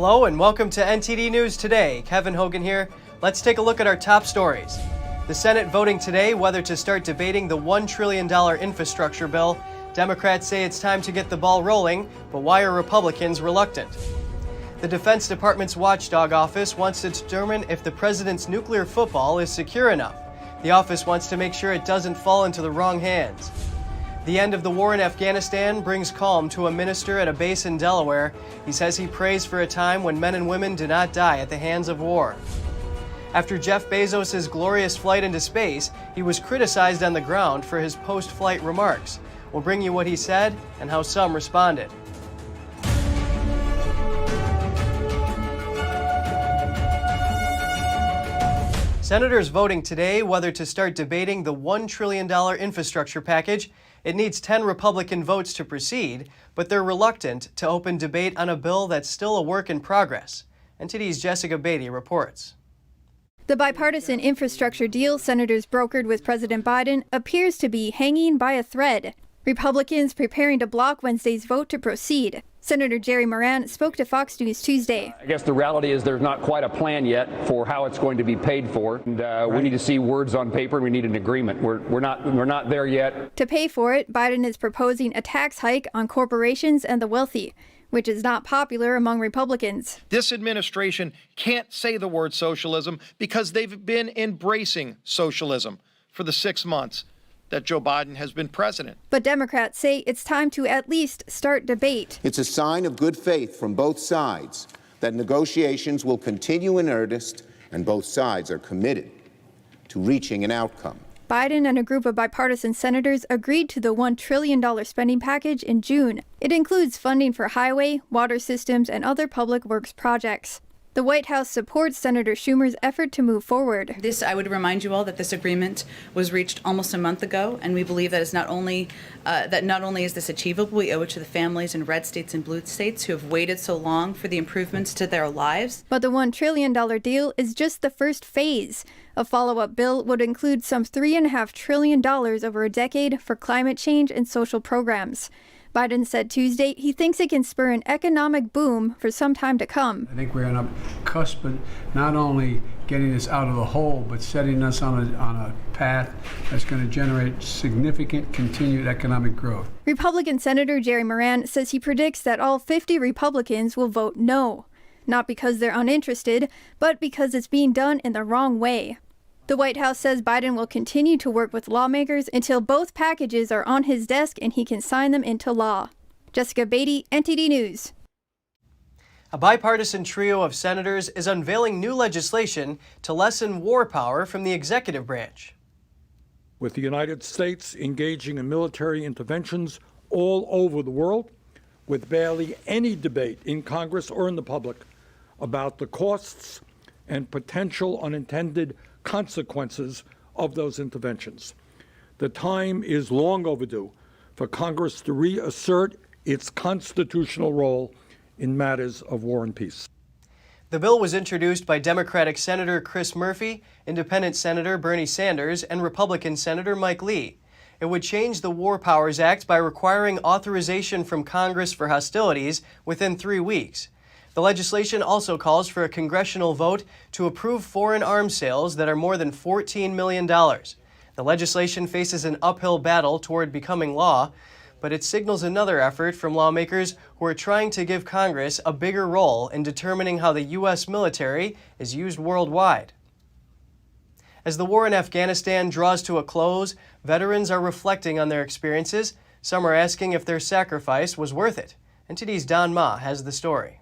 Hello and welcome to NTD News Today. Kevin Hogan here. Let's take a look at our top stories. The Senate voting today whether to start debating the $1 trillion infrastructure bill. Democrats say it's time to get the ball rolling, but why are Republicans reluctant? The Defense Department's watchdog office wants to determine if the president's nuclear football is secure enough. The office wants to make sure it doesn't fall into the wrong hands. The end of the war in Afghanistan brings calm to a minister at a base in Delaware. He says he prays for a time when men and women do not die at the hands of war. After Jeff Bezos' glorious flight into space, he was criticized on the ground for his post-flight remarks. We'll bring you what he said and how some responded. Senators voting today whether to start debating the $1 trillion infrastructure package. It needs 10 Republican votes to proceed, but they're reluctant to open debate on a bill that's still a work in progress. NTD's Jessica Beatty reports. The bipartisan infrastructure deal senators brokered with President Biden appears to be hanging by a thread. Republicans preparing to block Wednesday's vote to proceed. Senator Jerry Moran spoke to Fox News Tuesday. I guess the reality is there's not quite a plan yet for how it's going to be paid for. And we need to see words on paper and we need an agreement. We're not there yet. To pay for it, Biden is proposing a tax hike on corporations and the wealthy, which is not popular among Republicans. This administration can't say the word socialism because they've been embracing socialism for the 6 months that Joe Biden has been president. But Democrats say it's time to at least start debate. It's a sign of good faith from both sides that negotiations will continue in earnest and both sides are committed to reaching an outcome. Biden and a group of bipartisan senators agreed to the $1 trillion spending package in June. It includes funding for highway, water systems, and other public works projects. The White House supports Senator Schumer's effort to move forward. I would remind you all that this agreement was reached almost a month ago, and we believe that not only is this achievable, we owe it to the families in red states and blue states who have waited so long for the improvements to their lives. But the $1 trillion deal is just the first phase. A follow-up bill would include some $3.5 trillion over a decade for climate change and social programs. Biden said Tuesday he thinks it can spur an economic boom for some time to come. I think we're on a cusp of not only getting us out of the hole, but setting us on a path that's going to generate significant continued economic growth. Republican Senator Jerry Moran says he predicts that all 50 Republicans will vote no, not because they're uninterested, but because it's being done in the wrong way. The White House says Biden will continue to work with lawmakers until both packages are on his desk and he can sign them into law. Jessica Beatty, NTD News. A bipartisan trio of senators is unveiling new legislation to lessen war power from the executive branch. With the United States engaging in military interventions all over the world, with barely any debate in Congress or in the public about the costs and potential unintended consequences of those interventions. The time is long overdue for Congress to reassert its constitutional role in matters of war and peace. The bill was introduced by Democratic Senator Chris Murphy, Independent Senator Bernie Sanders, and Republican Senator Mike Lee. It would change the War Powers Act by requiring authorization from Congress for hostilities within 3 weeks. The legislation also calls for a congressional vote to approve foreign arms sales that are more than $14 million. The legislation faces an uphill battle toward becoming law, but it signals another effort from lawmakers who are trying to give Congress a bigger role in determining how the U.S. military is used worldwide. As the war in Afghanistan draws to a close, veterans are reflecting on their experiences. Some are asking if their sacrifice was worth it. NTD's Don Ma has the story.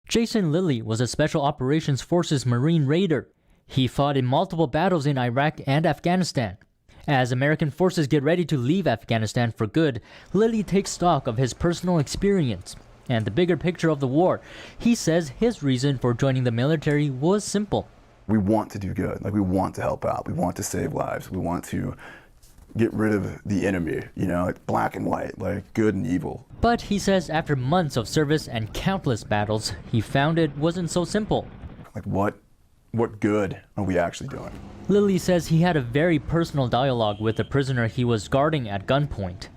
Jason Lilly was a Special Operations Forces Marine Raider. He fought in multiple battles in Iraq and Afghanistan. As American forces get ready to leave Afghanistan for good, Lilly takes stock of his personal experience and the bigger picture of the war. He says his reason for joining the military was simple. We want to do good. We want to help out. We want to save lives. We want to get rid of the enemy, black and white, good and evil. But he says after months of service and countless battles, he found it wasn't so simple. What good are we actually doing? Lilly says he had a very personal dialogue with the prisoner he was guarding at gunpoint.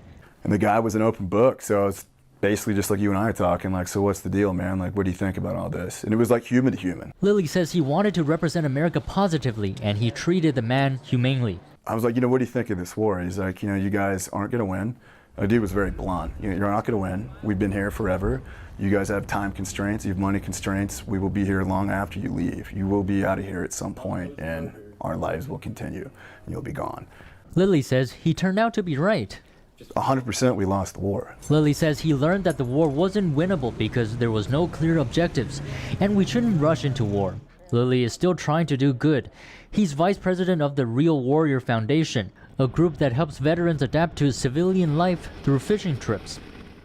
And the guy was an open book, so I was basically just like you and I are talking, like, so what's the deal, man? Like, what do you think about all this? And it was like human to human. Lilly says he wanted to represent America positively, and he treated the man humanely. I was like, what do you think of this war? He's like, you guys aren't going to win. The dude was very blunt. You're not going to win. We've been here forever. You guys have time constraints. You have money constraints. We will be here long after you leave. You will be out of here at some point, and our lives will continue, and you'll be gone. Lilly says he turned out to be right. 100% we lost the war. Lilly says he learned that the war wasn't winnable because there was no clear objectives, and we shouldn't rush into war. Lilly is still trying to do good. He's vice president of the Real Warrior Foundation, a group that helps veterans adapt to civilian life through fishing trips.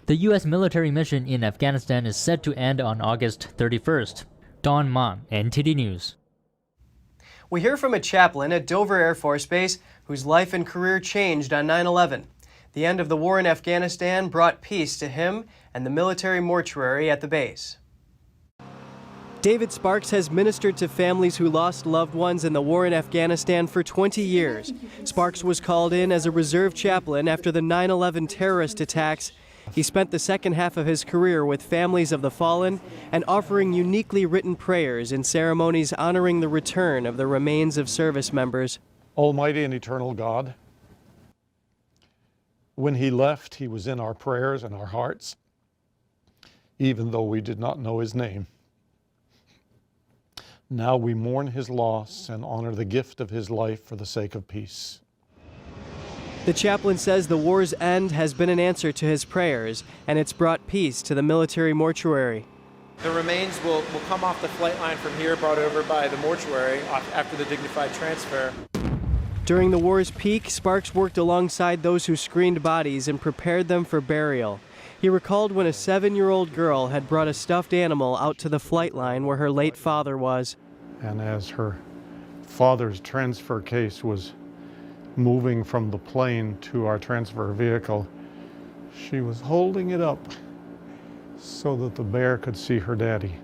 The U.S. military mission in Afghanistan is set to end on August 31st. Don Ma, NTD News. We hear from a chaplain at Dover Air Force Base whose life and career changed on 9/11. The end of the war in Afghanistan brought peace to him and the military mortuary at the base. David Sparks has ministered to families who lost loved ones in the war in Afghanistan for 20 years. Sparks was called in as a reserve chaplain after the 9/11 terrorist attacks. He spent the second half of his career with families of the fallen and offering uniquely written prayers in ceremonies honoring the return of the remains of service members. Almighty and eternal God, when he left, he was in our prayers and our hearts, even though we did not know his name. Now we mourn his loss and honor the gift of his life for the sake of peace. The chaplain says the war's end has been an answer to his prayers, and it's brought peace to the military mortuary. The remains will come off the flight line from here, brought over by the mortuary after the dignified transfer. During the war's peak, Sparks worked alongside those who screened bodies and prepared them for burial. He recalled when a 7-year-old girl had brought a stuffed animal out to the flight line where her late father was. And as her father's transfer case was moving from the plane to our transfer vehicle, she was holding it up so that the bear could see her daddy.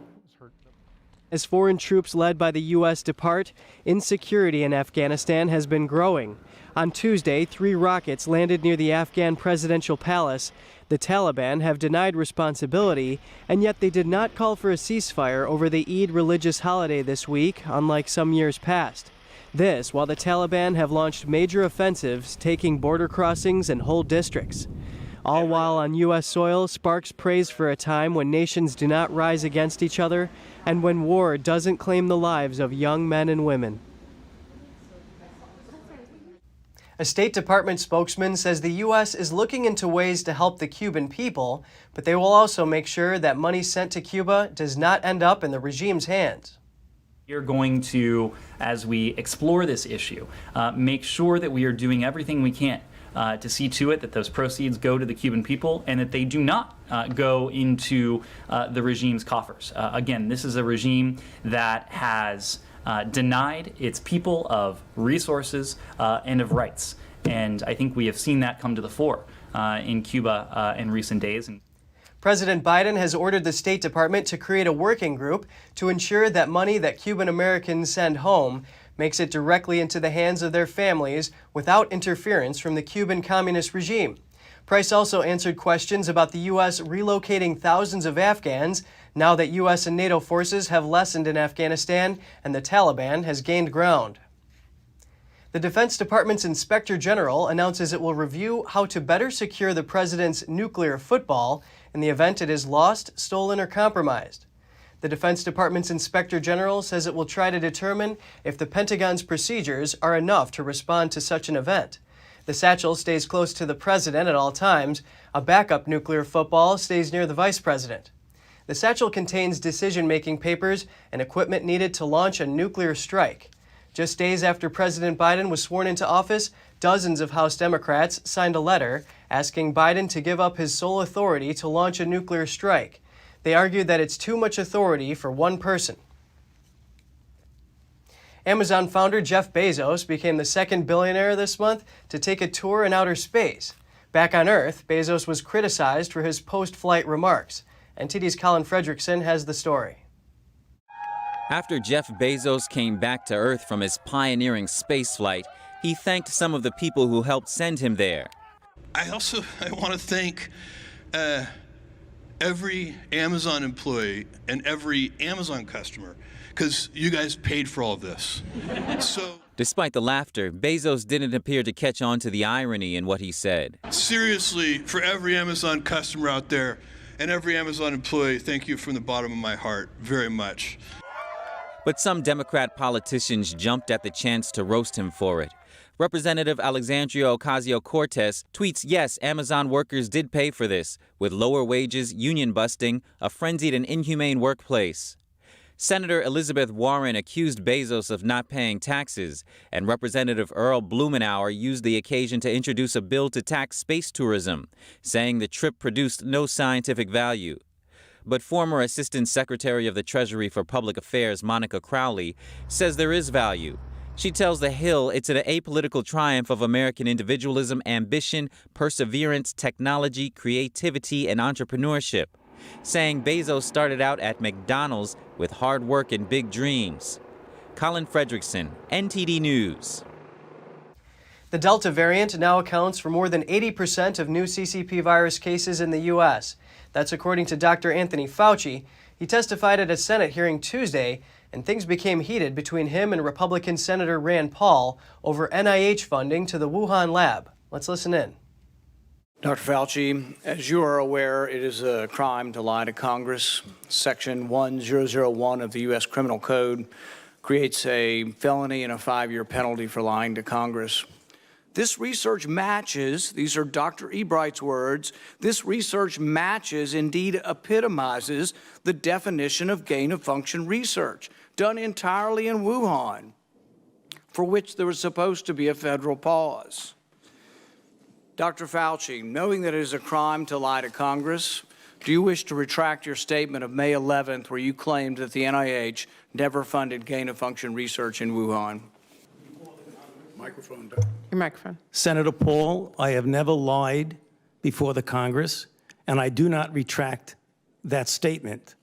As foreign troops led by the U.S. depart, insecurity in Afghanistan has been growing. On Tuesday, 3 rockets landed near the Afghan presidential palace. The Taliban have denied responsibility, and yet they did not call for a ceasefire over the Eid religious holiday this week, unlike some years past. This while the Taliban have launched major offensives, taking border crossings and whole districts. All while on U.S. soil, Sparks prays for a time when nations do not rise against each other and when war doesn't claim the lives of young men and women. A State Department spokesman says the U.S. is looking into ways to help the Cuban people, but they will also make sure that money sent to Cuba does not end up in the regime's hands. We're going to, as we explore this issue, make sure that we are doing everything we can to see to it that those proceeds go to the Cuban people and that they do not go into the regime's coffers. Again, this is a regime that has denied its people of resources and of rights. And I think we have seen that come to the fore in Cuba in recent days. President Biden has ordered the State Department to create a working group to ensure that money that Cuban Americans send home makes it directly into the hands of their families without interference from the Cuban communist regime. Price also answered questions about the U.S. relocating thousands of Afghans now that U.S. and NATO forces have lessened in Afghanistan and the Taliban has gained ground. The Defense Department's Inspector General announces it will review how to better secure the president's nuclear football in the event it is lost, stolen, or compromised. The Defense Department's Inspector General says it will try to determine if the Pentagon's procedures are enough to respond to such an event. The satchel stays close to the president at all times. A backup nuclear football stays near the vice president. The satchel contains decision-making papers and equipment needed to launch a nuclear strike. Just days after President Biden was sworn into office, dozens of House Democrats signed a letter asking Biden to give up his sole authority to launch a nuclear strike. They argued that it's too much authority for one person. Amazon founder Jeff Bezos became the second billionaire this month to take a tour in outer space. Back on Earth, Bezos was criticized for his post-flight remarks. NTD's Colin Fredrickson has the story. After Jeff Bezos came back to Earth from his pioneering space flight, he thanked some of the people who helped send him there. I want to thank every Amazon employee and every Amazon customer, because you guys paid for all of this. Despite the laughter, Bezos didn't appear to catch on to the irony in what he said. Seriously, for every Amazon customer out there and every Amazon employee, thank you from the bottom of my heart very much. But some Democrat politicians jumped at the chance to roast him for it. Representative Alexandria Ocasio-Cortez tweets, yes, Amazon workers did pay for this, with lower wages, union busting, a frenzied and inhumane workplace. Senator Elizabeth Warren accused Bezos of not paying taxes, and Representative Earl Blumenauer used the occasion to introduce a bill to tax space tourism, saying the trip produced no scientific value. But former Assistant Secretary of the Treasury for Public Affairs, Monica Crowley, says there is value. She tells The Hill it's an apolitical triumph of American individualism, ambition, perseverance, technology, creativity, and entrepreneurship, saying Bezos started out at McDonald's with hard work and big dreams. Colin Fredrickson, NTD News. The Delta variant now accounts for more than 80% of new CCP virus cases in the U.S. That's according to Dr. Anthony Fauci. He testified at a Senate hearing Tuesday, and things became heated between him and Republican Senator Rand Paul over NIH funding to the Wuhan lab. Let's listen in. Dr. Fauci, as you are aware, it is a crime to lie to Congress. Section 1001 of the U.S. Criminal Code creates a felony and a 5-year penalty for lying to Congress. This research matches, these are Dr. Ebright's words, this research matches, indeed epitomizes, the definition of gain-of-function research done entirely in Wuhan, for which there was supposed to be a federal pause. Dr. Fauci, knowing that it is a crime to lie to Congress, do you wish to retract your statement of May 11th where you claimed that the NIH never funded gain-of-function research in Wuhan? Microphone. Your microphone. Senator Paul, I have never lied before the Congress, and I do not retract that statement.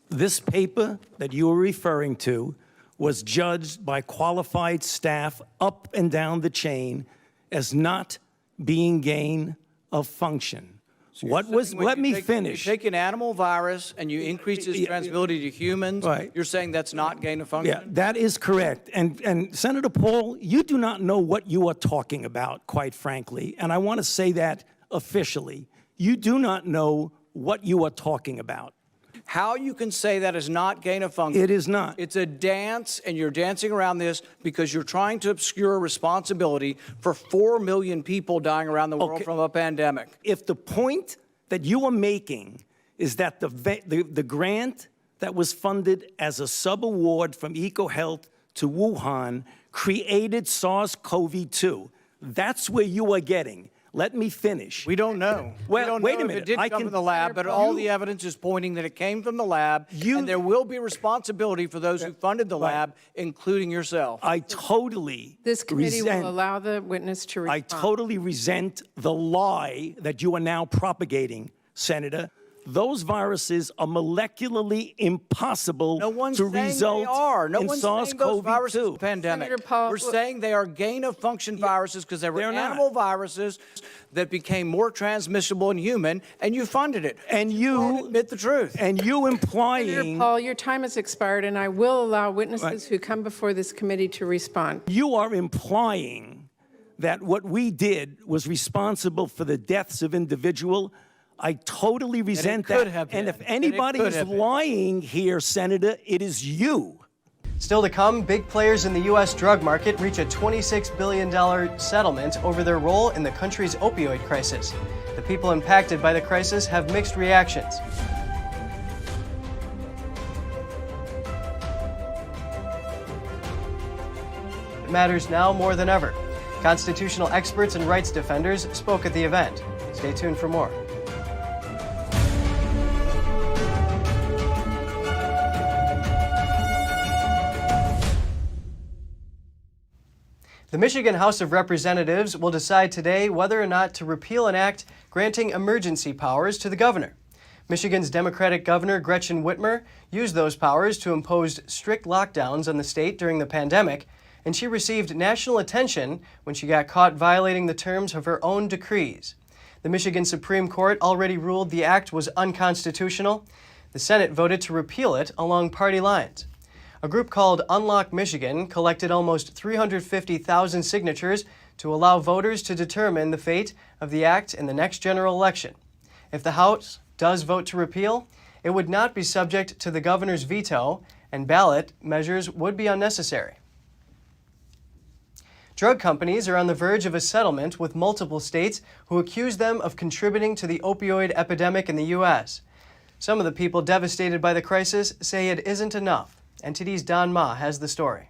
This paper that you are referring to was judged by qualified staff up and down the chain as not being gain of function. So let me finish. You take an animal virus and you increase its transmissibility to humans. Right. You're saying that's not gain of function? Yeah, that is correct. And Senator Paul, you do not know what you are talking about, quite frankly. And I want to say that officially. You do not know what you are talking about. How you can say that is not gain of function? It is not. It's a dance, and you're dancing around this because you're trying to obscure responsibility for 4 million people dying around the world from a pandemic. If the point that you are making is that the grant that was funded as a sub-award from EcoHealth to Wuhan created SARS-CoV-2, that's where you are getting. Let me finish. We don't know. Well, we don't wait know a minute. If it did come from the lab, but all the evidence is pointing that it came from the lab, and there will be responsibility for those who funded the lab, including yourself. I totally This committee will allow the witness to respond. I totally resent the lie that you are now propagating, Senator. Those viruses are molecularly impossible to result in SARS-CoV-2. Pandemic. We're saying they are gain-of-function viruses because they were animal viruses that became more transmissible in human, and you funded it. And you admit the truth. And you implying... Senator Paul, your time has expired, and I will allow witnesses who come before this committee to respond. You are implying that what we did was responsible for the deaths of individuals. I totally resent that. And if anybody is lying here, Senator, it is you. Still to come, big players in the U.S. drug market reach a $26 billion settlement over their role in the country's opioid crisis. The people impacted by the crisis have mixed reactions. It matters now more than ever. Constitutional experts and rights defenders spoke at the event. Stay tuned for more. The Michigan House of Representatives will decide today whether or not to repeal an act granting emergency powers to the governor. Michigan's Democratic Governor Gretchen Whitmer used those powers to impose strict lockdowns on the state during the pandemic, and she received national attention when she got caught violating the terms of her own decrees. The Michigan Supreme Court already ruled the act was unconstitutional. The Senate voted to repeal it along party lines. A group called Unlock Michigan collected almost 350,000 signatures to allow voters to determine the fate of the act in the next general election. If the House does vote to repeal, it would not be subject to the governor's veto, and ballot measures would be unnecessary. Drug companies are on the verge of a settlement with multiple states who accuse them of contributing to the opioid epidemic in the U.S. Some of the people devastated by the crisis say it isn't enough. NTD's Don Ma has the story.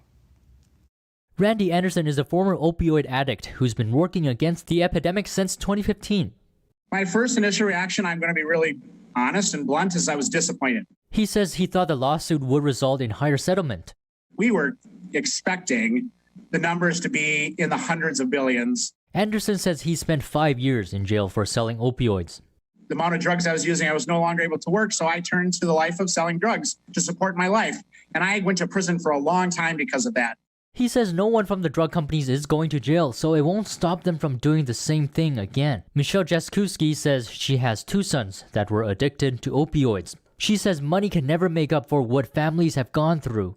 Randy Anderson is a former opioid addict who's been working against the epidemic since 2015. My first initial reaction, I'm going to be really honest and blunt, is I was disappointed. He says he thought the lawsuit would result in higher settlement. We were expecting the numbers to be in the hundreds of billions. Anderson says he spent 5 years in jail for selling opioids. The amount of drugs I was using, I was no longer able to work, so I turned to the life of selling drugs to support my life. And I went to prison for a long time because of that. He says no one from the drug companies is going to jail, so it won't stop them from doing the same thing again. Michelle Jaskuski says she has 2 sons that were addicted to opioids. She says money can never make up for what families have gone through.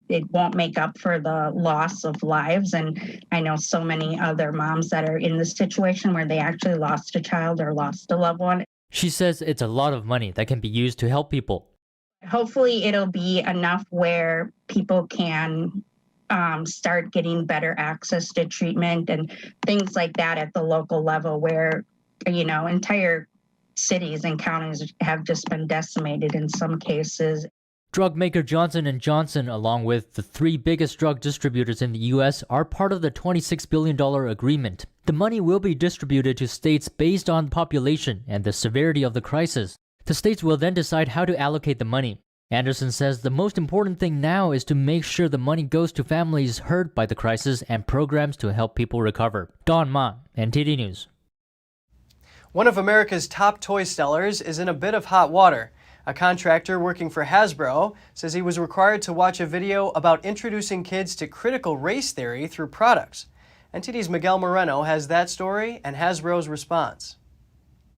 It won't make up for the loss of lives, and I know so many other moms that are in this situation where they actually lost a child or lost a loved one. She says it's a lot of money that can be used to help people. Hopefully it'll be enough where people can start getting better access to treatment and things like that at the local level where, you know, entire cities and counties have just been decimated in some cases. Drug maker Johnson & Johnson, along with the 3 biggest drug distributors in the U.S., are part of the $26 billion agreement. The money will be distributed to states based on population and the severity of the crisis. The states will then decide how to allocate the money. Anderson says the most important thing now is to make sure the money goes to families hurt by the crisis and programs to help people recover. Don Ma, NTD News. One of America's top toy sellers is in a bit of hot water. A contractor working for Hasbro says he was required to watch a video about introducing kids to critical race theory through products. NTD's Miguel Moreno has that story and Hasbro's response.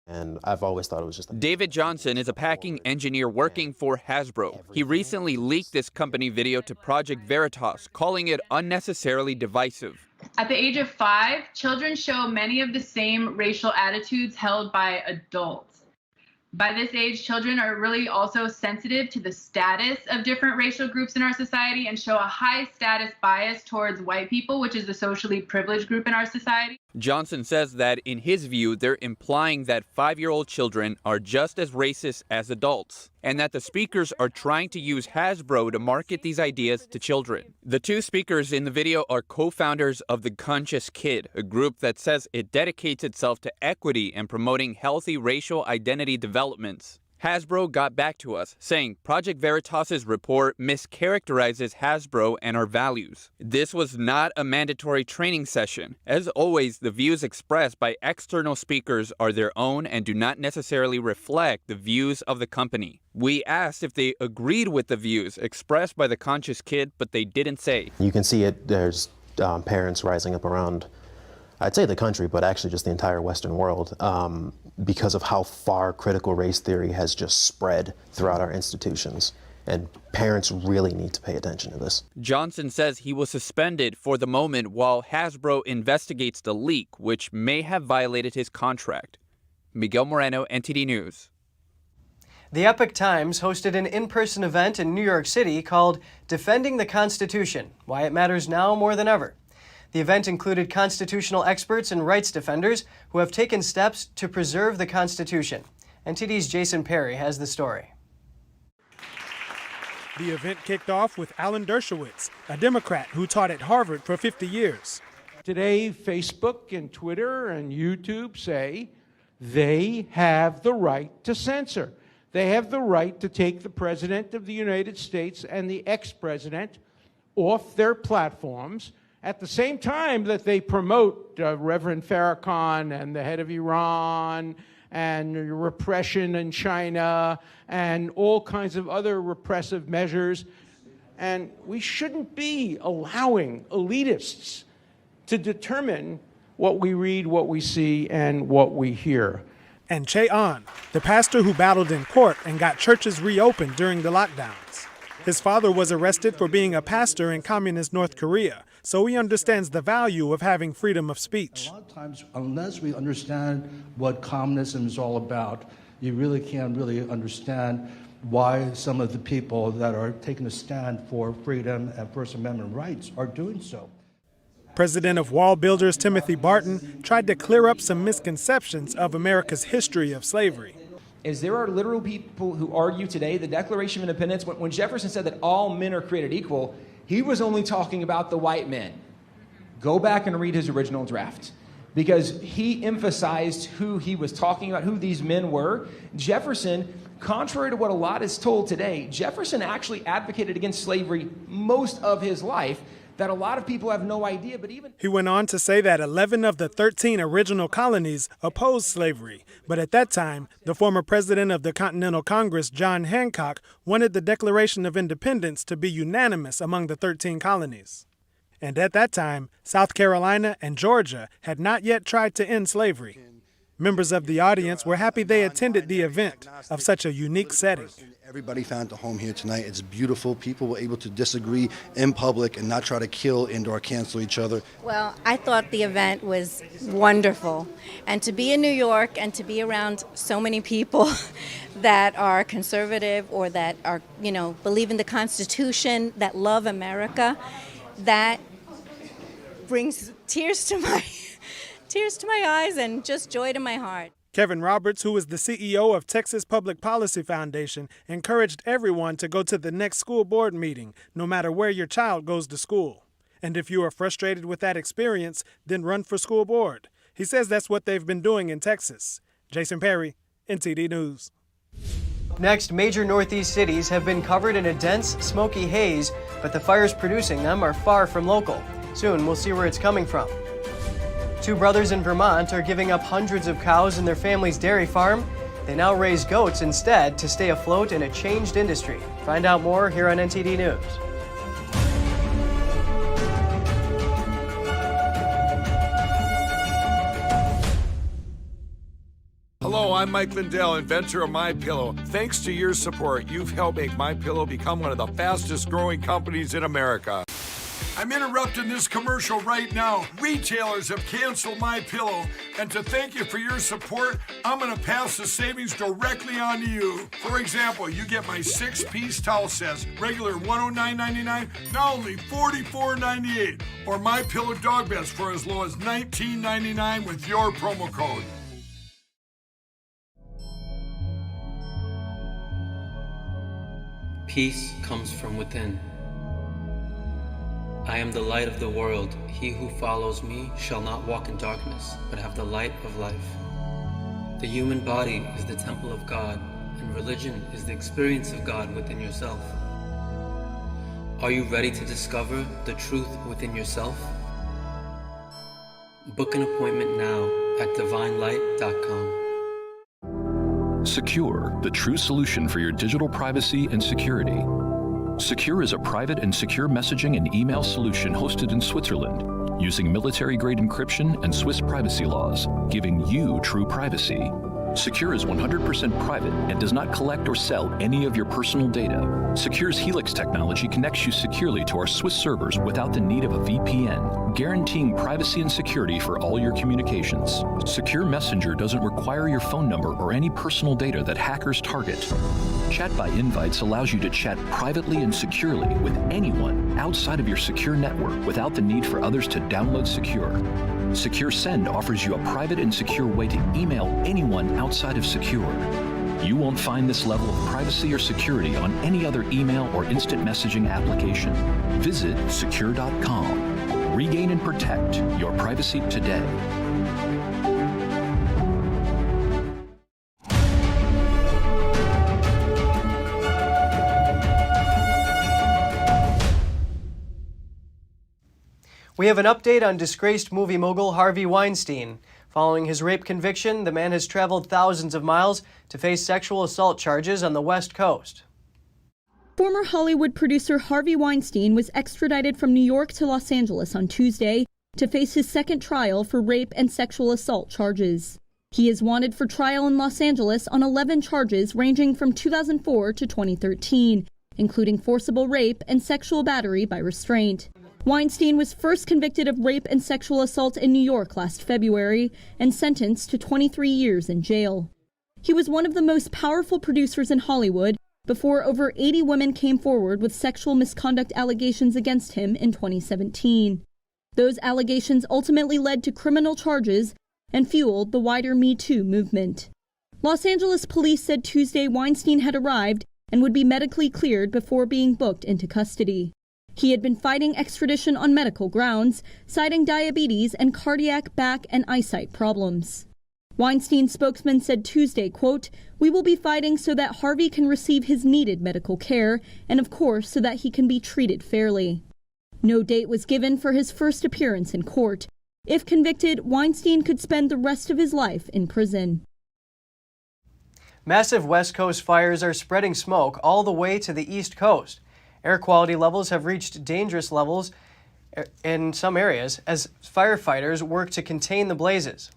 And I've always thought it was just... David Johnson is a packing engineer working for Hasbro. He recently leaked this company video to Project Veritas, calling it unnecessarily divisive. At the age of 5, children show many of the same racial attitudes held by adults. By this age, children are really also sensitive to the status of different racial groups in our society and show a high status bias towards white people, which is the socially privileged group in our society. Johnson says that in his view, they're implying that 5-year-old children are just as racist as adults, and that the speakers are trying to use Hasbro to market these ideas to children. The 2 speakers in the video are co-founders of The Conscious Kid, a group that says it dedicates itself to equity and promoting healthy racial identity developments. Hasbro got back to us, saying Project Veritas's report mischaracterizes Hasbro and our values. This was not a mandatory training session. As always, the views expressed by external speakers are their own and do not necessarily reflect the views of the company. We asked if they agreed with the views expressed by The Conscious Kid, but they didn't say. You can see it, there's parents rising up around, I'd say the country, but actually just the entire Western world, because of how far critical race theory has just spread throughout our institutions. And parents really need to pay attention to this. Johnson says he was suspended for the moment while Hasbro investigates the leak, which may have violated his contract. Miguel Moreno, NTD News. The Epoch Times hosted an in-person event in New York City called Defending the Constitution, Why It Matters Now More Than Ever. The event included constitutional experts and rights defenders who have taken steps to preserve the Constitution. NTD's Jason Perry has the story. The event kicked off with Alan Dershowitz, a Democrat who taught at Harvard for 50 years. Today, Facebook and Twitter and YouTube say they have the right to censor. They have the right to take the President of the United States and the ex-president off their platforms at the same time that they promote Reverend Farrakhan and the head of Iran and repression in China and all kinds of other repressive measures. And we shouldn't be allowing elitists to determine what we read, what we see, and what we hear. and Che An, the pastor who battled in court and got churches reopened during the lockdowns. His father was arrested for being a pastor in communist North Korea, so he understands the value of having freedom of speech. A lot of times, unless we understand what communism is all about, you really can't really understand why some of the people that are taking a stand for freedom and First Amendment rights are doing so. President of Wall Builders Timothy Barton tried to clear up some misconceptions of America's history of slavery. Is there are literal people who argue today the Declaration of Independence, when Jefferson said that all men are created equal, he was only talking about the white men. Go back and read his original draft, because he emphasized who he was talking about, who these men were. Jefferson, contrary to what a lot is told today, Jefferson actually advocated against slavery most of his life, that a lot of people have no idea, but even... He went on to say that 11 of the 13 original colonies opposed slavery, but at that time, the former president of the Continental Congress, John Hancock, wanted the Declaration of Independence to be unanimous among the 13 colonies. And at that time, South Carolina and Georgia had not yet tried to end slavery. Members of the audience were happy they attended the event of such a unique setting. Everybody found a home here tonight. It's beautiful. People were able to disagree in public and not try to kill and or cancel each other. Well, I thought the event was wonderful. And to be in New York and to be around so many people that are conservative or that are, believe in the Constitution, that love America, that brings tears to my eyes and just joy to my heart. Kevin Roberts, who is the CEO of Texas Public Policy Foundation, encouraged everyone to go to the next school board meeting, no matter where your child goes to school. And if you are frustrated with that experience, then run for school board. He says that's what they've been doing in Texas. Jason Perry, NTD News. Next, major Northeast cities have been covered in a dense, smoky haze, but the fires producing them are far from local. Soon, we'll see where it's coming from. Two brothers in Vermont are giving up hundreds of cows in their family's dairy farm. They now raise goats instead to stay afloat in a changed industry. Find out more here on NTD News. Hello, I'm Mike Lindell, inventor of MyPillow. Thanks to your support, you've helped make MyPillow become one of the fastest growing companies in America. I'm interrupting this commercial right now. Retailers have canceled MyPillow, and to thank you for your support, I'm going to pass the savings directly on to you. For example, you get my 6-piece towel sets, regular $109.99, now only $44.98, or MyPillow dog beds for as low as $19.99 with your promo code. Peace comes from within. I am the light of the world. He who follows me shall not walk in darkness, but have the light of life. The human body is the temple of God, and religion is the experience of God within yourself. Are you ready to discover the truth within yourself? Book an appointment now at divinelight.com. Secure, the true solution for your digital privacy and security. Secure is a private and secure messaging and email solution hosted in Switzerland, using military-grade encryption and Swiss privacy laws, giving you true privacy. Secure is 100% private and does not collect or sell any of your personal data. Secure's Helix technology connects you securely to our Swiss servers without the need of a VPN, guaranteeing privacy and security for all your communications. Secure Messenger doesn't require your phone number or any personal data that hackers target. Chat by Invites allows you to chat privately and securely with anyone outside of your secure network without the need for others to download Secure. Secure Send offers you a private and secure way to email anyone outside of Secure. You won't find this level of privacy or security on any other email or instant messaging application. Visit secure.com. Regain and protect your privacy today. We have an update on disgraced movie mogul Harvey Weinstein. Following his rape conviction, the man has traveled thousands of miles to face sexual assault charges on the West Coast. Former Hollywood producer Harvey Weinstein was extradited from New York to Los Angeles on Tuesday to face his second trial for rape and sexual assault charges. He is wanted for trial in Los Angeles on 11 charges ranging from 2004 to 2013, including forcible rape and sexual battery by restraint. Weinstein was first convicted of rape and sexual assault in New York last February and sentenced to 23 years in jail. He was one of the most powerful producers in Hollywood before over 80 women came forward with sexual misconduct allegations against him in 2017. Those allegations ultimately led to criminal charges and fueled the wider Me Too movement. Los Angeles police said Tuesday Weinstein had arrived and would be medically cleared before being booked into custody. He had been fighting extradition on medical grounds, citing diabetes and cardiac, back, and eyesight problems. Weinstein's spokesman said Tuesday, quote, "We will be fighting so that Harvey can receive his needed medical care and, of course, so that he can be treated fairly." No date was given for his first appearance in court. If convicted, Weinstein could spend the rest of his life in prison. Massive West Coast fires are spreading smoke all the way to the East Coast. Air quality levels have reached dangerous levels in some areas as firefighters work to contain the blazes.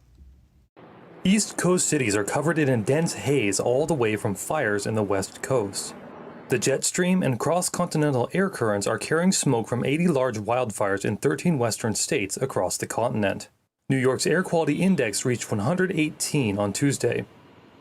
East Coast cities are covered in a dense haze all the way from fires in the West Coast. The jet stream and cross-continental air currents are carrying smoke from 80 large wildfires in 13 western states across the continent. New York's air quality index reached 118 on Tuesday.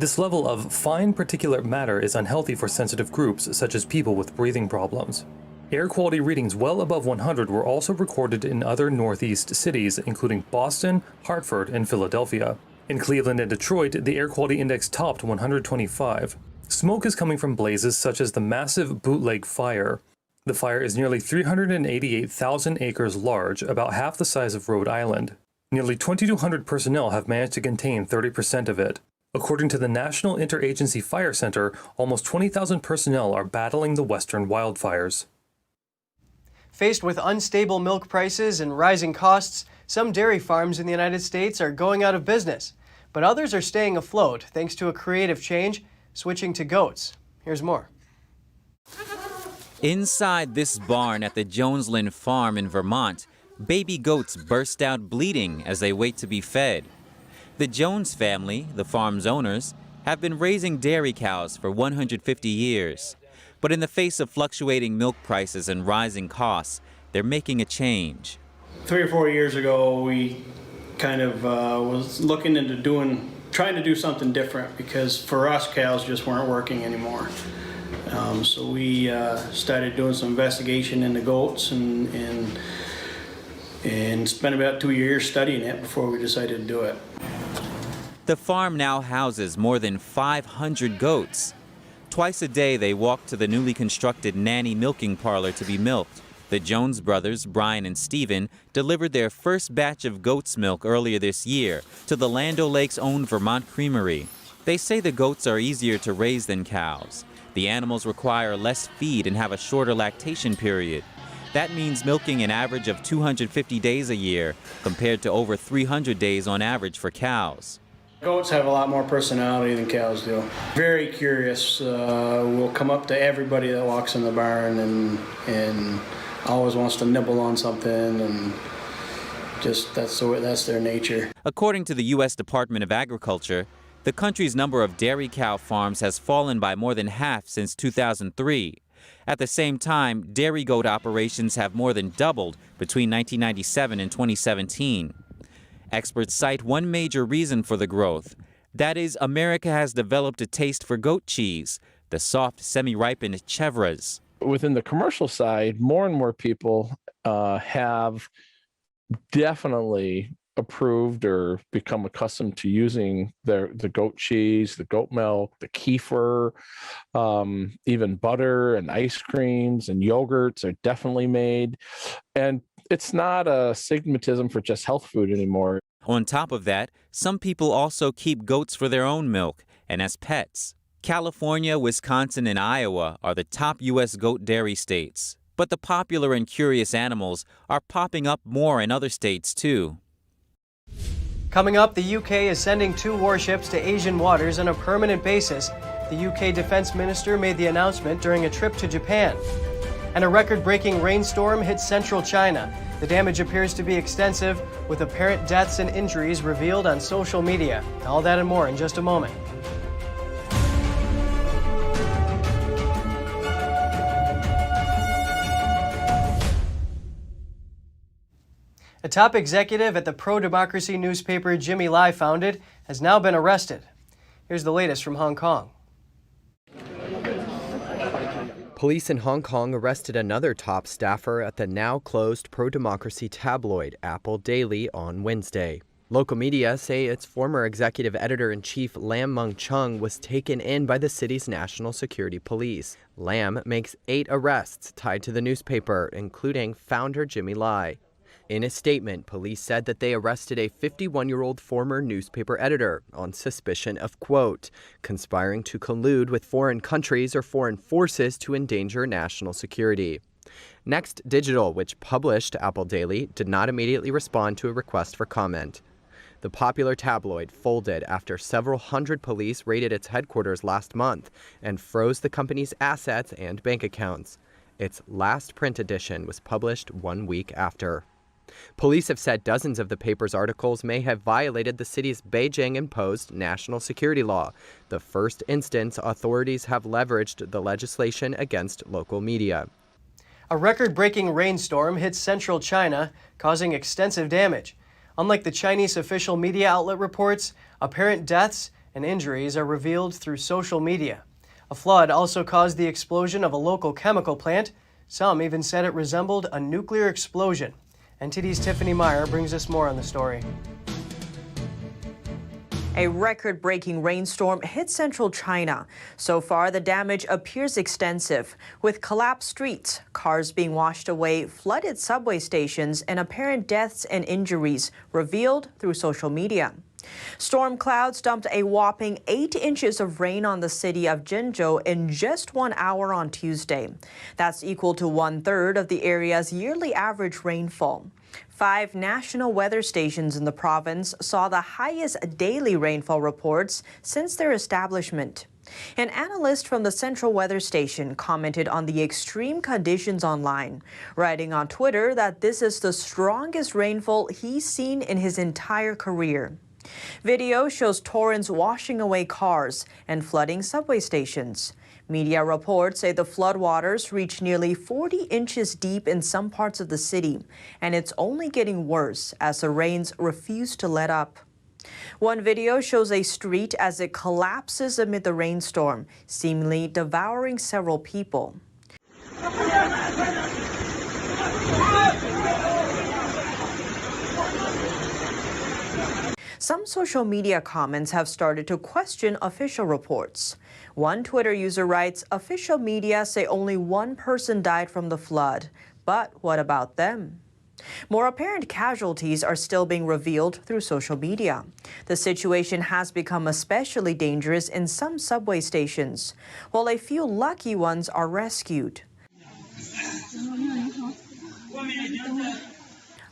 This level of fine particulate matter is unhealthy for sensitive groups such as people with breathing problems. Air quality readings well above 100 were also recorded in other Northeast cities, including Boston, Hartford, and Philadelphia. In Cleveland and Detroit, the air quality index topped 125. Smoke is coming from blazes such as the massive Bootleg Fire. The fire is nearly 388,000 acres large, about half the size of Rhode Island. Nearly 2,200 personnel have managed to contain 30% of it. According to the National Interagency Fire Center, almost 20,000 personnel are battling the western wildfires. Faced with unstable milk prices and rising costs, some dairy farms in the United States are going out of business, but others are staying afloat thanks to a creative change, switching to goats. Here's more. Inside this barn at the Jonesland farm in Vermont, baby goats burst out bleeding as they wait to be fed. The Jones family, the farm's owners, have been raising dairy cows for 150 years. But in the face of fluctuating milk prices and rising costs, they're making a change. 3 or 4 years ago, we kind of was looking into trying to do something different because for us, cows just weren't working anymore. So we started doing some investigation into goats and spent about 2 years studying it before we decided to do it. The farm now houses more than 500 goats. Twice a day, they walk to the newly constructed nanny milking parlor to be milked. The Jones brothers, Brian and Stephen, delivered their first batch of goat's milk earlier this year to the Land O'Lakes' own Vermont Creamery. They say the goats are easier to raise than cows. The animals require less feed and have a shorter lactation period. That means milking an average of 250 days a year, compared to over 300 days on average for cows. Goats have a lot more personality than cows do. Very curious, will come up to everybody that walks in the barn and always wants to nibble on something, and just that's their nature. According to the U.S. Department of Agriculture, the country's number of dairy cow farms has fallen by more than half since 2003. At the same time, dairy goat operations have more than doubled between 1997 and 2017. Experts cite one major reason for the growth. That is, America has developed a taste for goat cheese, the soft, semi-ripened chevres. Within the commercial side, more and more people have definitely approved or become accustomed to using the goat cheese, the goat milk, the kefir, even butter and ice creams and yogurts are definitely made. And it's not a stigmatism for just health food anymore. On top of that, some people also keep goats for their own milk and as pets. California, Wisconsin, and Iowa are the top U.S. goat dairy states. But the popular and curious animals are popping up more in other states, too. Coming up, the UK is sending 2 warships to Asian waters on a permanent basis. The UK Defense Minister made the announcement during a trip to Japan. And a record-breaking rainstorm hit central China. The damage appears to be extensive, with apparent deaths and injuries revealed on social media. All that and more in just a moment. A top executive at the pro-democracy newspaper Jimmy Lai founded has now been arrested. Here's the latest from Hong Kong. Police in Hong Kong arrested another top staffer at the now-closed pro-democracy tabloid Apple Daily on Wednesday. Local media say its former executive editor-in-chief Lam Meng-chung was taken in by the city's national security police. Lam makes 8 arrests tied to the newspaper, including founder Jimmy Lai. In a statement, police said that they arrested a 51-year-old former newspaper editor on suspicion of, quote, conspiring to collude with foreign countries or foreign forces to endanger national security. Next Digital, which published Apple Daily, did not immediately respond to a request for comment. The popular tabloid folded after several hundred police raided its headquarters last month and froze the company's assets and bank accounts. Its last print edition was published 1 week after. Police have said dozens of the paper's articles may have violated the city's Beijing-imposed national security law, the first instance authorities have leveraged the legislation against local media. A record-breaking rainstorm hit central China, causing extensive damage. Unlike the Chinese official media outlet reports, apparent deaths and injuries are revealed through social media. A flood also caused the explosion of a local chemical plant. Some even said it resembled a nuclear explosion. NTD's Tiffany Meyer brings us more on the story. A record-breaking rainstorm hit central China. So far, the damage appears extensive, with collapsed streets, cars being washed away, flooded subway stations, and apparent deaths and injuries revealed through social media. Storm clouds dumped a whopping 8 inches of rain on the city of Zhengzhou in just 1 hour on Tuesday. That's equal to 1/3 of the area's yearly average rainfall. 5 national weather stations in the province saw the highest daily rainfall reports since their establishment. An analyst from the Central Weather Station commented on the extreme conditions online, writing on Twitter that this is the strongest rainfall he's seen in his entire career. Video shows torrents washing away cars and flooding subway stations. Media reports say the floodwaters reach nearly 40 inches deep in some parts of the city, and it's only getting worse as the rains refuse to let up. One video shows a street as it collapses amid the rainstorm, seemingly devouring several people. Some social media comments have started to question official reports. One Twitter user writes, official media say only 1 person died from the flood, but what about them? More apparent casualties are still being revealed through social media. The situation has become especially dangerous in some subway stations, while a few lucky ones are rescued.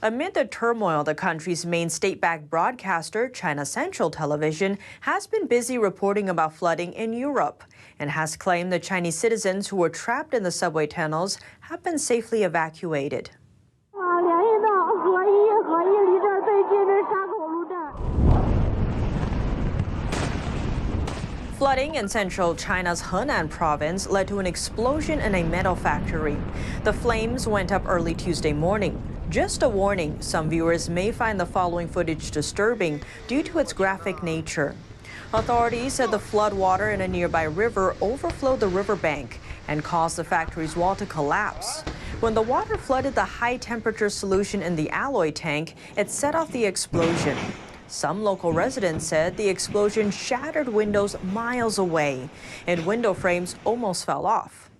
Amid the turmoil, the country's main state-backed broadcaster, China Central Television, has been busy reporting about flooding in Europe and has claimed the Chinese citizens who were trapped in the subway tunnels have been safely evacuated. Flooding in central China's Henan province led to an explosion in a metal factory. The flames went up early Tuesday morning. Just a warning, some viewers may find the following footage disturbing due to its graphic nature. Authorities said the floodwater in a nearby river overflowed the riverbank and caused the factory's wall to collapse. When the water flooded the high-temperature solution in the alloy tank, it set off the explosion. Some local residents said the explosion shattered windows miles away, and window frames almost fell off.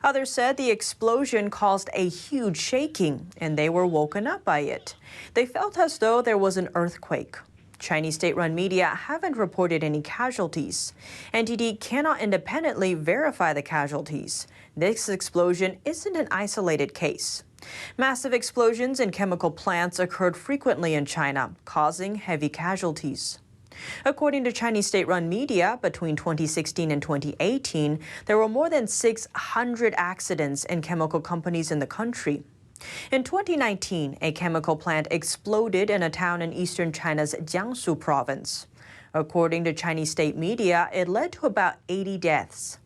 Others said the explosion caused a huge shaking, and they were woken up by it. They felt as though there was an earthquake. Chinese state-run media haven't reported any casualties. NTD cannot independently verify the casualties. This explosion isn't an isolated case. Massive explosions in chemical plants occurred frequently in China, causing heavy casualties. According to Chinese state-run media, between 2016 and 2018, there were more than 600 accidents in chemical companies in the country. In 2019, a chemical plant exploded in a town in eastern China's Jiangsu province. According to Chinese state media, it led to about 80 deaths.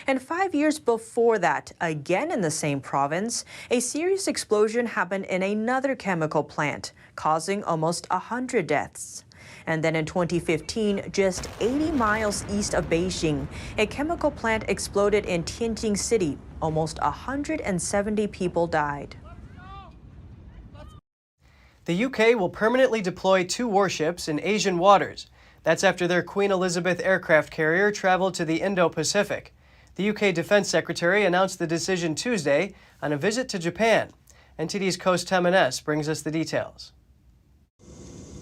And 5 years before that, again in the same province, a serious explosion happened in another chemical plant, causing almost 100 deaths. And then in 2015, just 80 miles east of Beijing, a chemical plant exploded in Tianjin City. Almost 170 people died. The UK will permanently deploy 2 warships in Asian waters. That's after their Queen Elizabeth aircraft carrier traveled to the Indo-Pacific. The UK Defense Secretary announced the decision Tuesday on a visit to Japan. NTD's Coast Temenes brings us the details.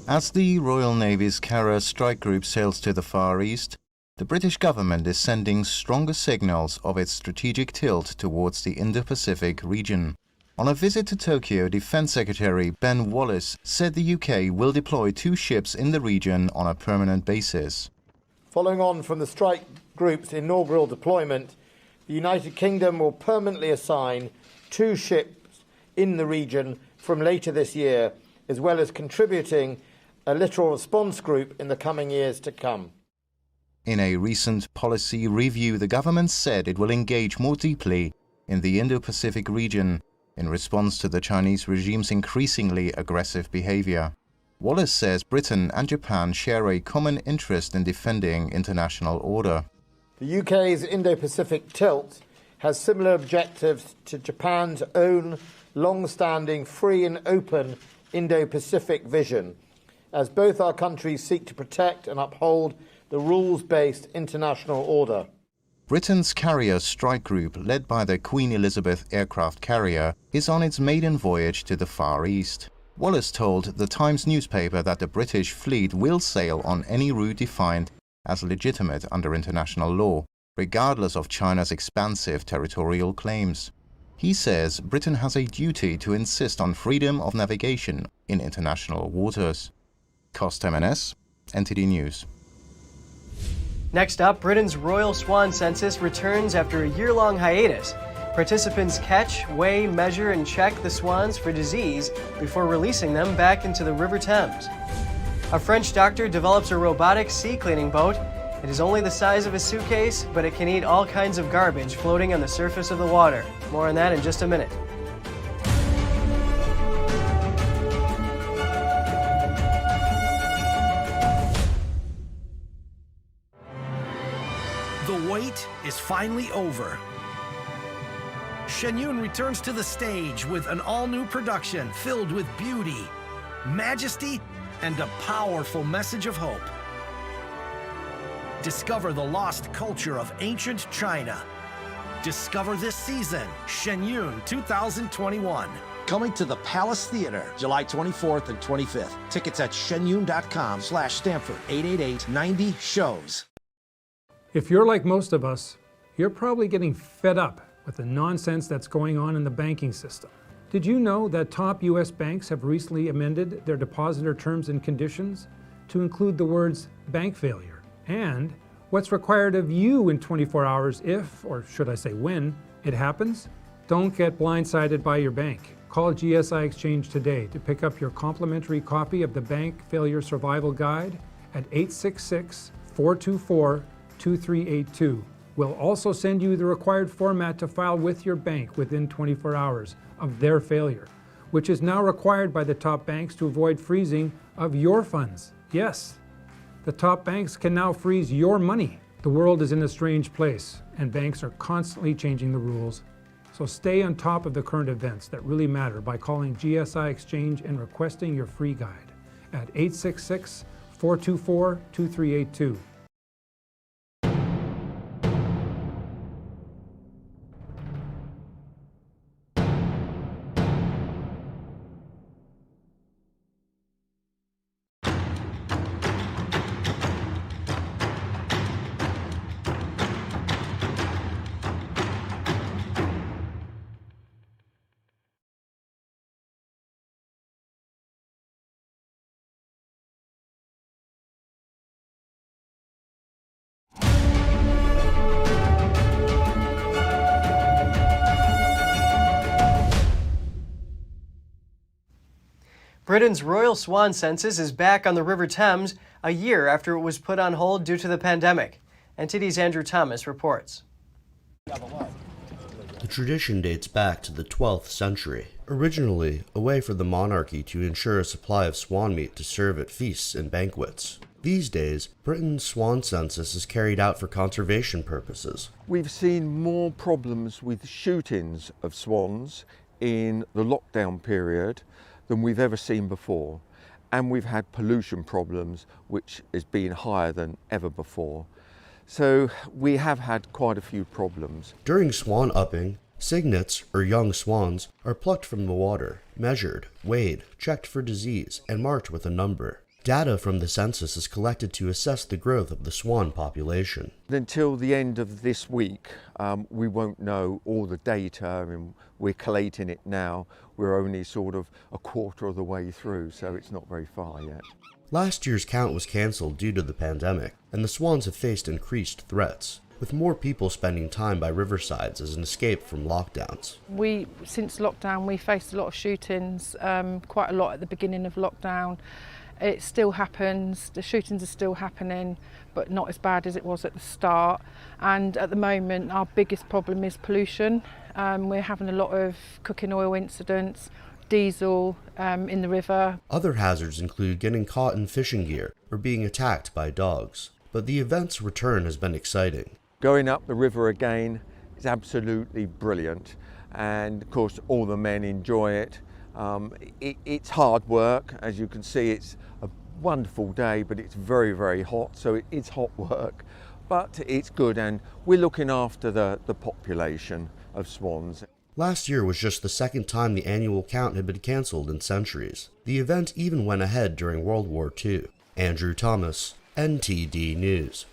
As the Royal Navy's Carrier Strike Group sails to the Far East, the British government is sending stronger signals of its strategic tilt towards the Indo-Pacific region. On a visit to Tokyo, Defense Secretary Ben Wallace said the UK will deploy 2 ships in the region on a permanent basis. Following on from the strike group's inaugural deployment, the United Kingdom will permanently assign 2 ships in the region from later this year, as well as contributing a littoral response group in the coming years to come. In a recent policy review, the government said it will engage more deeply in the Indo-Pacific region in response to the Chinese regime's increasingly aggressive behavior. Wallace says Britain and Japan share a common interest in defending international order. The UK's Indo-Pacific tilt has similar objectives to Japan's own long-standing free and open Indo-Pacific vision, as both our countries seek to protect and uphold the rules-based international order. Britain's Carrier Strike Group, led by the Queen Elizabeth aircraft carrier, is on its maiden voyage to the Far East. Wallace told the Times newspaper that the British fleet will sail on any route defined as legitimate under international law, regardless of China's expansive territorial claims. He says Britain has a duty to insist on freedom of navigation in international waters. Cost Temenes, NTD News. Next up, Britain's Royal Swan Census returns after a year-long hiatus. Participants catch, weigh, measure, and check the swans for disease before releasing them back into the River Thames. A French doctor develops a robotic sea cleaning boat. It is only the size of a suitcase, but it can eat all kinds of garbage floating on the surface of the water. More on that in just a minute. The wait is finally over. Shen Yun returns to the stage with an all-new production filled with beauty, majesty, and a powerful message of hope. Discover the lost culture of ancient China. Discover this season, Shen Yun 2021. Coming to the Palace Theater, July 24th and 25th. Tickets at shenyun.com/Stanford 888-90-SHOWS. If you're like most of us, you're probably getting fed up with the nonsense that's going on in the banking system. Did you know that top U.S. banks have recently amended their depositor terms and conditions to include the words bank failure and what's required of you in 24 hours if, or should I say when, it happens? Don't get blindsided by your bank. Call GSI Exchange today to pick up your complimentary copy of the Bank Failure Survival Guide at 866-424-2382. We'll also send you the required format to file with your bank within 24 hours of their failure, which is now required by the top banks to avoid freezing of your funds. Yes, the top banks can now freeze your money. The world is in a strange place, and banks are constantly changing the rules. So stay on top of the current events that really matter by calling GSI Exchange and requesting your free guide at 866-424-2382. Britain's Royal Swan Census is back on the River Thames a year after it was put on hold due to the pandemic. NTD's Andrew Thomas reports. The tradition dates back to the 12th century, originally a way for the monarchy to ensure a supply of swan meat to serve at feasts and banquets. These days, Britain's swan census is carried out for conservation purposes. We've seen more problems with shootings of swans in the lockdown period than we've ever seen before. And we've had pollution problems, which has been higher than ever before. So we have had quite a few problems. During swan upping, cygnets, or young swans, are plucked from the water, measured, weighed, checked for disease, and marked with a number. Data from the census is collected to assess the growth of the swan population. Until the end of this week, we won't know all the data. I mean, we're collating it now. We're only sort of a quarter of the way through, so it's not very far yet. Last year's count was cancelled due to the pandemic, and the swans have faced increased threats, with more people spending time by riversides as an escape from lockdowns. Since lockdown, we faced a lot of shootings, quite a lot at the beginning of lockdown. It still happens, the shootings are still happening, but not as bad as it was at the start. And at the moment, our biggest problem is pollution. We're having a lot of cooking oil incidents, diesel in the river. Other hazards include getting caught in fishing gear or being attacked by dogs. But the event's return has been exciting. Going up the river again is absolutely brilliant. And of course, all the men enjoy it. It's hard work. As you can see, it's a wonderful day, but it's very, very hot. So it's hot work, but it's good. And we're looking after the population of swans. Last year was just the second time the annual count had been cancelled in centuries. The event even went ahead during World War II. Andrew Thomas, NTD News.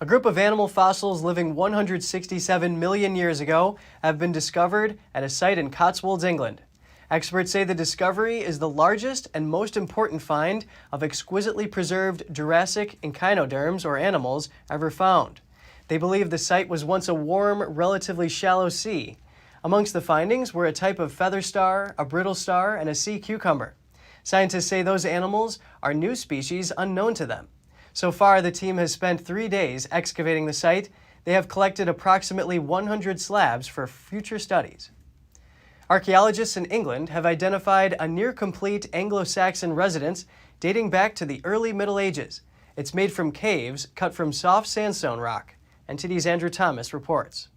A group of animal fossils living 167 million years ago have been discovered at a site in Cotswolds, England. Experts say the discovery is the largest and most important find of exquisitely preserved Jurassic echinoderms, or animals, ever found. They believe the site was once a warm, relatively shallow sea. Amongst the findings were a type of feather star, a brittle star, and a sea cucumber. Scientists say those animals are new species unknown to them. So far, the team has spent 3 days excavating the site. They have collected approximately 100 slabs for future studies. Archaeologists in England have identified a near-complete Anglo-Saxon residence dating back to the early Middle Ages. It's made from caves cut from soft sandstone rock. NTD's Andrew Thomas reports.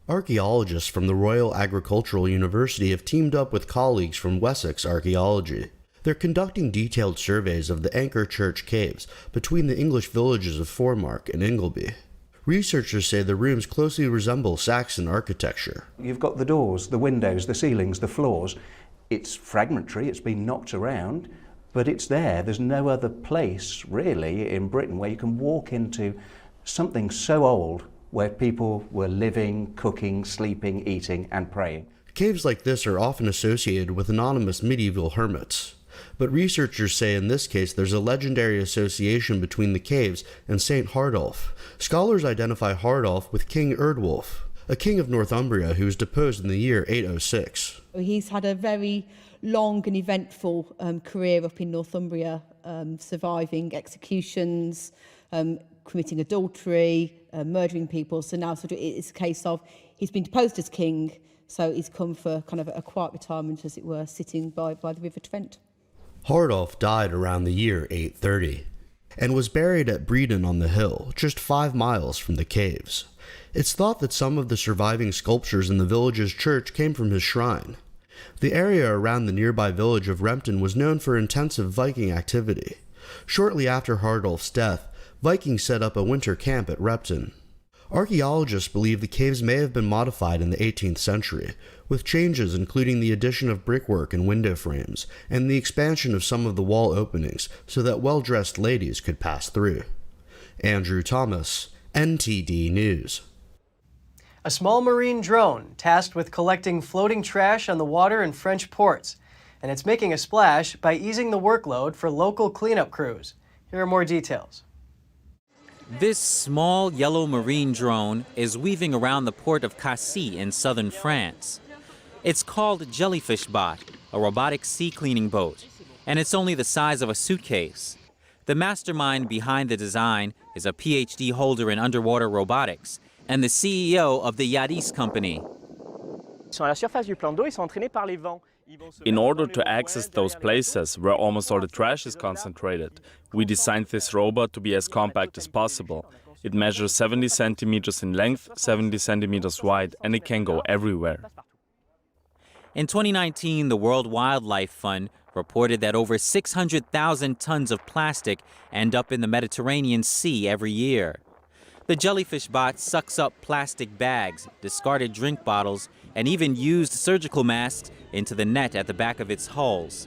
Archaeologists from the Royal Agricultural University have teamed up with colleagues from Wessex Archaeology. They're conducting detailed surveys of the Anchor Church caves between the English villages of Formark and Ingleby. Researchers say the rooms closely resemble Saxon architecture. You've got the doors, the windows, the ceilings, the floors. It's fragmentary, it's been knocked around, but it's there. There's no other place, really, in Britain where you can walk into something so old where people were living, cooking, sleeping, eating, and praying. Caves like this are often associated with anonymous medieval hermits. But researchers say in this case there's a legendary association between the caves and St. Hardulf. Scholars identify Hardulf with King Eardwulf, a king of Northumbria who was deposed in the year 806. He's had a very long and eventful career up in Northumbria, surviving executions, committing adultery, murdering people. So now sort of it's a case of he's been deposed as king, so he's come for kind of a quiet retirement, as it were, sitting by the River Trent. Hardulf died around the year 830 and was buried at Brisbane on the hill, just 5 miles from the caves. It's thought that some of the surviving sculptures in the village's church came from his shrine. The area around the nearby village of Rempton was known for intensive Viking activity. Shortly after Hardulf's death, Vikings set up a winter camp at Repton. Archaeologists believe the caves may have been modified in the 18th century, with changes including the addition of brickwork and window frames, and the expansion of some of the wall openings so that well-dressed ladies could pass through. Andrew Thomas, NTD News. A small marine drone tasked with collecting floating trash on the water in French ports, and it's making a splash by easing the workload for local cleanup crews. Here are more details. This small yellow marine drone is weaving around the port of Cassis in southern France. It's called Jellyfish Bot, a robotic sea cleaning boat, and it's only the size of a suitcase. The mastermind behind the design is a PhD holder in underwater robotics and the CEO of the Yaris company. In order to access those places where almost all the trash is concentrated, we designed this robot to be as compact as possible. It measures 70 centimeters in length, 70 centimeters wide, and it can go everywhere. In 2019, the World Wildlife Fund reported that over 600,000 tons of plastic end up in the Mediterranean Sea every year. The jellyfish bot sucks up plastic bags, discarded drink bottles, and even used surgical masks into the net at the back of its hulls.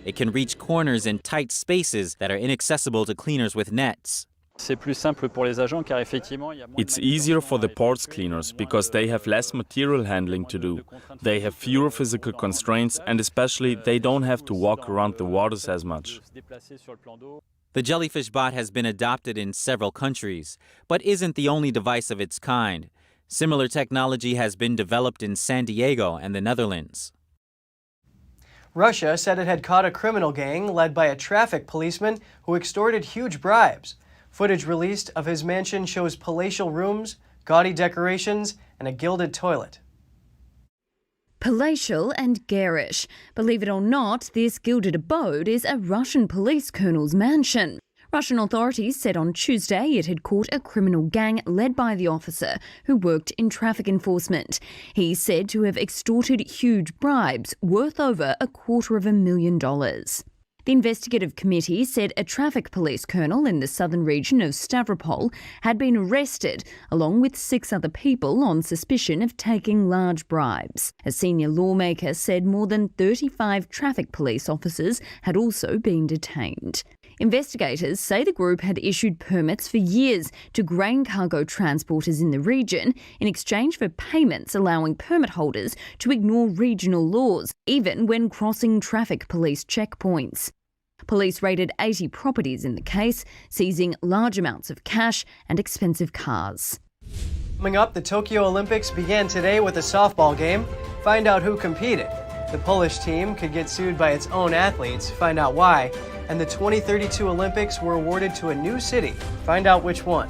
It can reach corners in tight spaces that are inaccessible to cleaners with nets. It's easier for the ports cleaners because they have less material handling to do. They have fewer physical constraints, and especially they don't have to walk around the waters as much. The jellyfish bot has been adopted in several countries, but isn't the only device of its kind. Similar technology has been developed in San Diego and the Netherlands. Russia said it had caught a criminal gang led by a traffic policeman who extorted huge bribes. Footage released of his mansion shows palatial rooms, gaudy decorations, and a gilded toilet. Palatial and garish. Believe it or not, this gilded abode is a Russian police colonel's mansion. Russian authorities said on Tuesday it had caught a criminal gang led by the officer who worked in traffic enforcement. He's said to have extorted huge bribes worth over $250,000. The investigative committee said a traffic police colonel in the southern region of Stavropol had been arrested, along with 6 other people on suspicion of taking large bribes. A senior lawmaker said more than 35 traffic police officers had also been detained. Investigators say the group had issued permits for years to grain cargo transporters in the region in exchange for payments allowing permit holders to ignore regional laws, even when crossing traffic police checkpoints. Police raided 80 properties in the case, seizing large amounts of cash and expensive cars. Coming up, the Tokyo Olympics began today with a softball game. Find out who competed. The Polish team could get sued by its own athletes. Find out why. And the 2032 Olympics were awarded to a new city. Find out which one.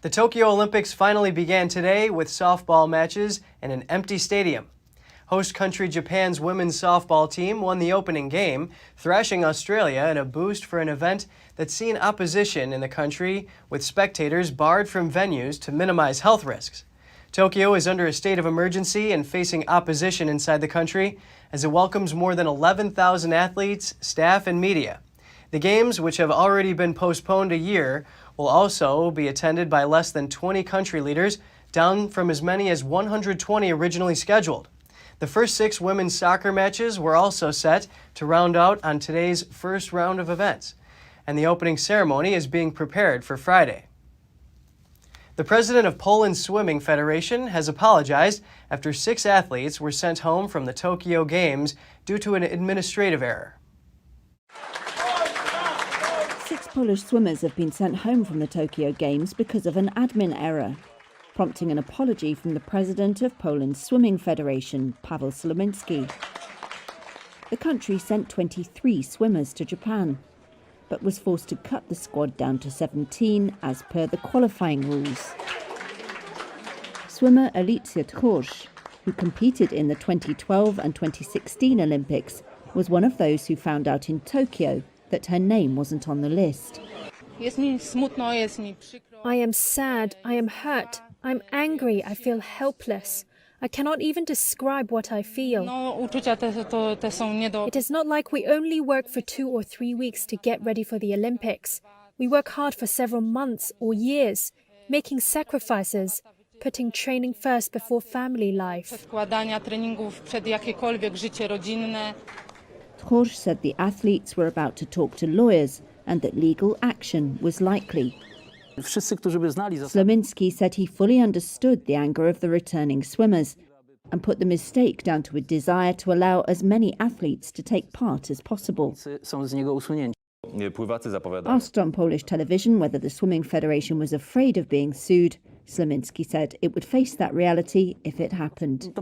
The Tokyo Olympics finally began today with softball matches in an empty stadium. Host country Japan's women's softball team won the opening game, thrashing Australia in a boost for an event that's seen opposition in the country, with spectators barred from venues to minimize health risks. Tokyo is under a state of emergency and facing opposition inside the country as it welcomes more than 11,000 athletes, staff, and media. The games, which have already been postponed a year, will also be attended by less than 20 country leaders, down from as many as 120 originally scheduled. The first 6 women's soccer matches were also set to round out on today's first round of events, and the opening ceremony is being prepared for Friday. The president of Poland's Swimming Federation has apologized after 6 athletes were sent home from the Tokyo Games due to an administrative error. 6 Polish swimmers have been sent home from the Tokyo Games because of an admin error, prompting an apology from the president of Poland's Swimming Federation, Paweł Slominski. The country sent 23 swimmers to Japan, but was forced to cut the squad down to 17 as per the qualifying rules. Swimmer Alicja Tchórz, who competed in the 2012 and 2016 Olympics, was one of those who found out in Tokyo that her name wasn't on the list. I am sad, I am hurt, I'm angry, I feel helpless. I cannot even describe what I feel. It is not like we only work for 2 or 3 weeks to get ready for the Olympics. We work hard for several months or years, making sacrifices, putting training first before family life. Tchórz said the athletes were about to talk to lawyers and that legal action was likely. Slominski said he fully understood the anger of the returning swimmers and put the mistake down to a desire to allow as many athletes to take part as possible. Asked on Polish television whether the Swimming Federation was afraid of being sued, Slominski said it would face that reality if it happened.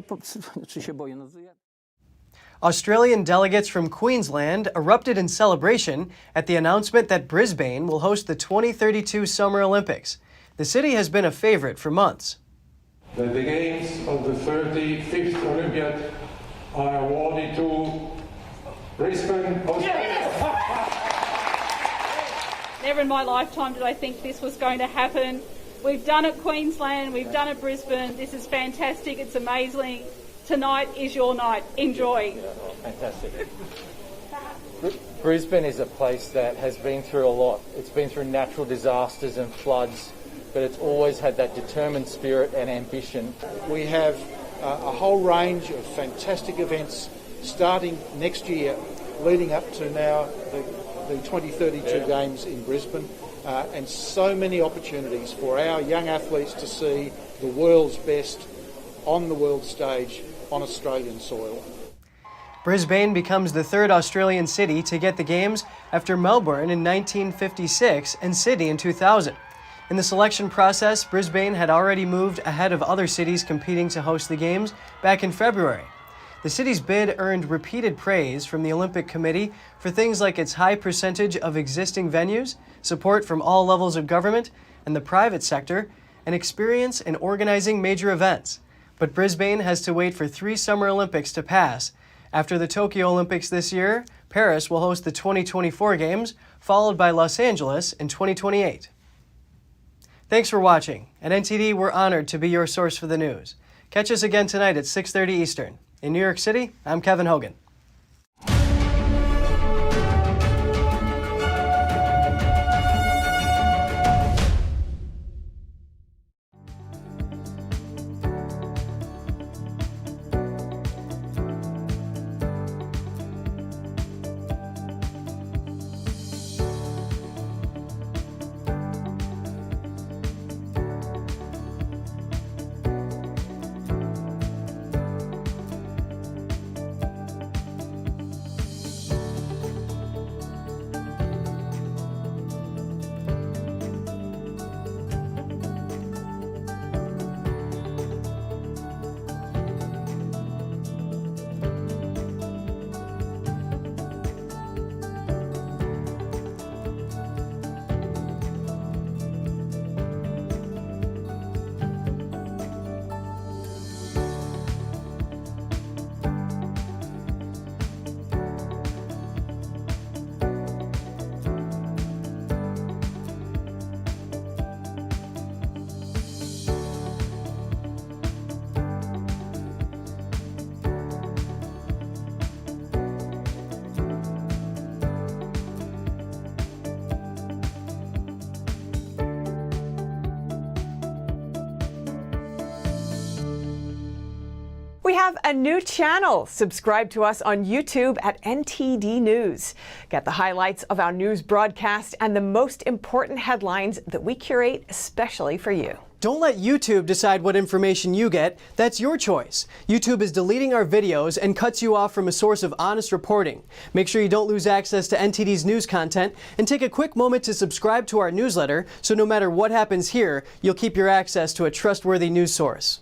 Australian delegates from Queensland erupted in celebration at the announcement that Brisbane will host the 2032 Summer Olympics. The city has been a favorite for months. The games of the 35th Olympiad are awarded to Brisbane, Australia. Never in my lifetime did I think this was going to happen. We've done it Queensland, we've done it Brisbane. This is fantastic, it's amazing. Tonight is your night. Enjoy. Fantastic. Brisbane is a place that has been through a lot. It's been through natural disasters and floods, but it's always had that determined spirit and ambition. We have a whole range of fantastic events starting next year, leading up to now the 2032 Games in Brisbane, and so many opportunities for our young athletes to see the world's best on the world stage on Australian soil. Brisbane becomes the third Australian city to get the Games after Melbourne in 1956 and Sydney in 2000. In the selection process, Brisbane had already moved ahead of other cities competing to host the Games back in February. The city's bid earned repeated praise from the Olympic Committee for things like its high percentage of existing venues, support from all levels of government and the private sector, and experience in organizing major events. But Brisbane has to wait for 3 Summer Olympics to pass. After the Tokyo Olympics this year, Paris will host the 2024 Games, followed by Los Angeles in 2028. Thanks for watching. At NTD, we're honored to be your source for the news. Catch us again tonight at 6:30 Eastern. In New York City, I'm Kevin Hogan. We have a new channel. Subscribe to us on YouTube at NTD News. Get the highlights of our news broadcast and the most important headlines that we curate especially for you. Don't let YouTube decide what information you get. That's your choice. YouTube is deleting our videos and cuts you off from a source of honest reporting. Make sure you don't lose access to NTD's news content, and take a quick moment to subscribe to our newsletter so no matter what happens here, you'll keep your access to a trustworthy news source.